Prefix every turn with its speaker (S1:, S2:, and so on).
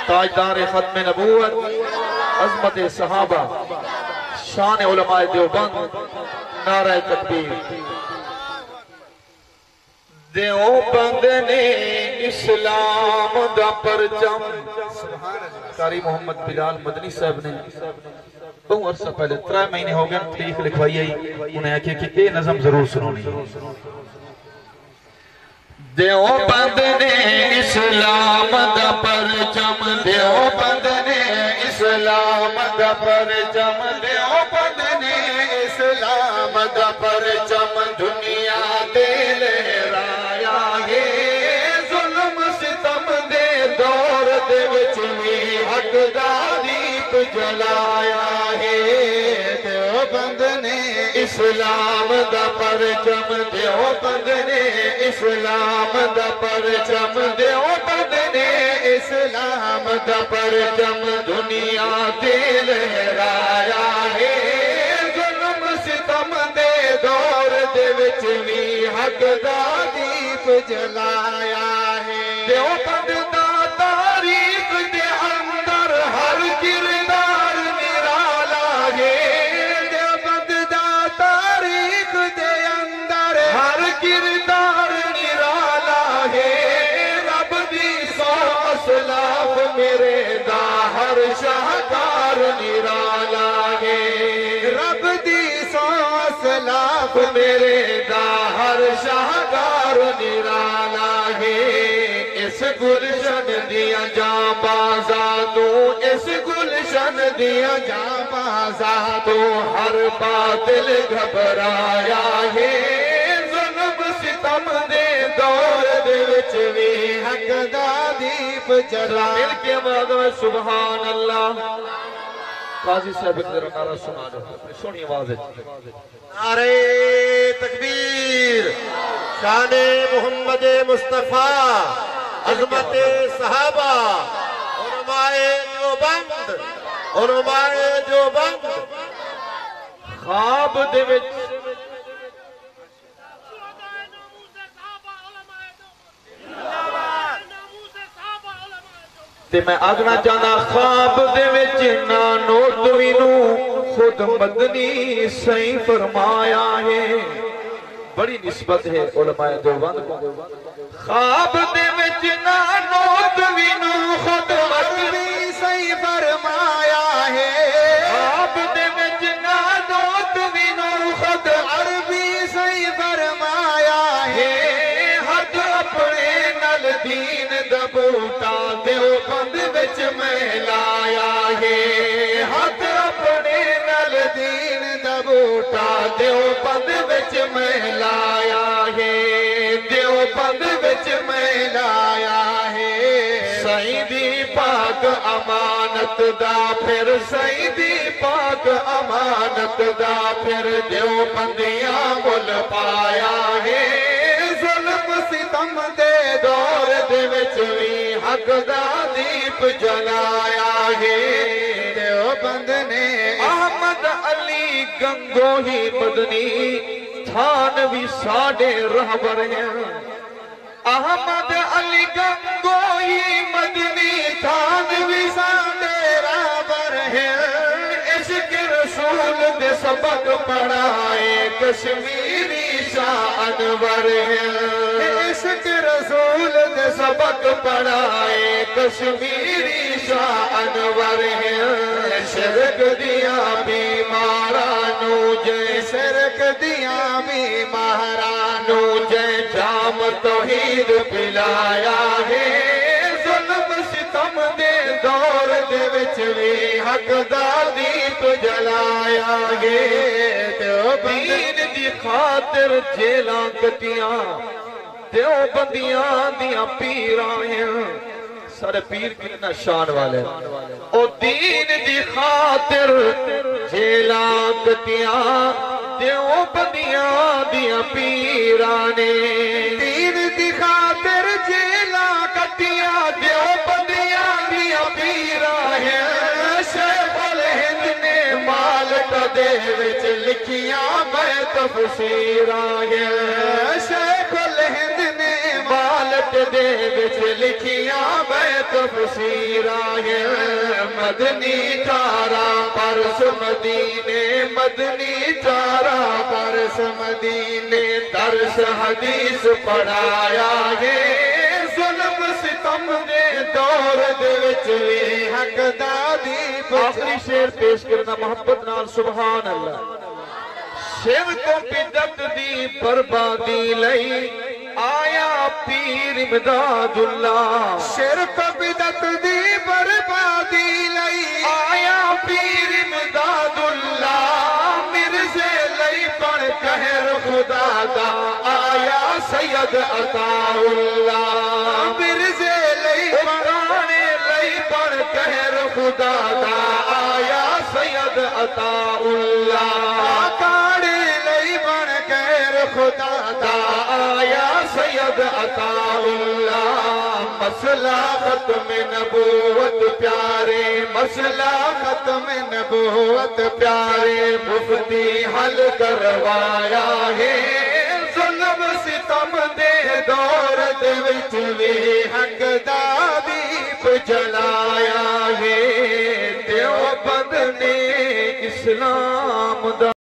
S1: ताजदार खत्म नबूवत, अजमत सहाबा, शान उलमाए देवबंद, नारा तकबीर। देवबंद ने इस्लाम दा परचम, कारी मोहम्मद बिलाल मदनी साहब ने बहुत अरसा पहले 3 महीने हो गए तारीख लिखवाई आई, उन्हें आखिया कि ये नज़म जरूर सुनोनी। देवबंद ने इस्लाम दा परचम, देवबंद ने इस्लाम दा परचम, देवबंद ने इस्लाम दा परचम, दुनिया दे लहराया है। जुल्म सितम दे दौर दे विच भी हक दा दीप जलाया है। देवबंद ने इस्लाम दा परचम, देवबंद ने इस्लाम दा परचम, देवबंद ने इस्लाम दा परचम, दुनिया दे लहराया है। जुल्म सितम दे दौर दे विच भी हक दा दीप जलाया है। देवबंद दा तारीख दे अंदर हर किरदार निराला है। देवबंद दा तारीख दे अंदर हर किरदार निराला है। रब दी सौ असलाफ मेरे दा हर शाहकार निराला है। रब दी सौ असलाफ मेरे दा हर शाहकार निराला है। इस गुलशन दिया जाबाजा तू, इस गुलशन दिया जाबाजा तू, हर बातिल घबराया है। जुल्म सितम दे दौर दे विच भी हक दा दीप जला। मिल के बाद में सुभान अल्लाह। काजी साहब जरा नारा सुना दो सोनी आवाज है।
S2: नारे तकबीर, शाने मोहम्मद मुस्तफा, अजमत सहाबा, उलमाए देवबंद, उलमाए देवबंद।
S1: ख्वाब दे विच ते मैं आखना चाहना, ख्वाब दे विच ना नोटवी नू खुद मदनी सही फरमाया है। बड़ी निस्बत है उलमाए देवबंद को। ख्वाब दे विच ना नोटवी नू खुद मदनी सही फरमाया है। ख्वाब दे विच ना नोटवी नू खुद अरबी सही फरमाया है। हद अपने नल दीन दा बूटा देवबंद विच मैं लाया है। हद अपने नल दीन दा बूटा देवबंद विच मैं लाया है। देवबंद विच मैं लाया है। सईदी पाक अमानत दा फिर, सईदी पाक अमानत दा फिर, देवबंदियां मुल पाया है। जुल्म सितम दे दौर दे विच भी हक दा दीप जलाया है। देवबंद ने अहमद अली गंगोही मदनी थान भी साडे रहबर हैं। अहमद अली गंगोही मदनी थान भी साडे रहबर हैं। इश्क रसूल दे सबक पढ़ाए कश्मीरी शाह अनवर हैं। इश्क रसूल दे सबक पढ़ाए कश्मीरी शाह अनवर हैं। शिरक दिया बीमारानू जय, शिरक दिया बीमारानू जय, जाम तौहीद पिलाया है। जुल्म सितम दे दौर दे विच भी हक दा दीप जलाया है। दीन दी खातिर जेलां कटियां, देवबंदियां दियां पीरां हैं। सारे पीर कितना शान वाले। ओ दीन दी खातिर जेलां कटियां, देवबंदियां दियां पीरां ने। दीन दी खातिर जेलां कटियां, देवबंदियां दियां पीरां हैं। शेखुल हिंद ने मालक दे विच लिखियां मैं तफसीरां हैं। शेखुल हिंद ने मालक दे विच लिखियां मैं तफसीरा है मदनी तारा परस मदीने मदनी तारा परस मदीने दर्स हदीस पढ़ाया है जुल्म सितम दे दौर दे विच वे हक दा दीप आखिरी शेर पेश करना मोहब्बत नाल सुभान अल्लाह शिव तो बिदत दी बर्बादी लई आया पीर इमदादुल्ला
S2: शिरक बिदत दी बर्बादी लई
S1: आया पीर इमदादुल्ला मिर्जे लई पण कहर खुदा दा आया सैयद अताउल्ला
S2: मिर्जे लई
S1: पुराने लई पण कहर खुदा दा आया सैयद अताउल्ला
S2: खुदा दा
S1: आया सैयद अताउल्ला मसला खत्म नबूवत प्यारे मसला खत्म नबूवत प्यारे मुफ्ती हल करवाया है जुल्म सितम दे दौर दे विच वे हक दा दीप जलाया है देवबंद ने इस्लाम दा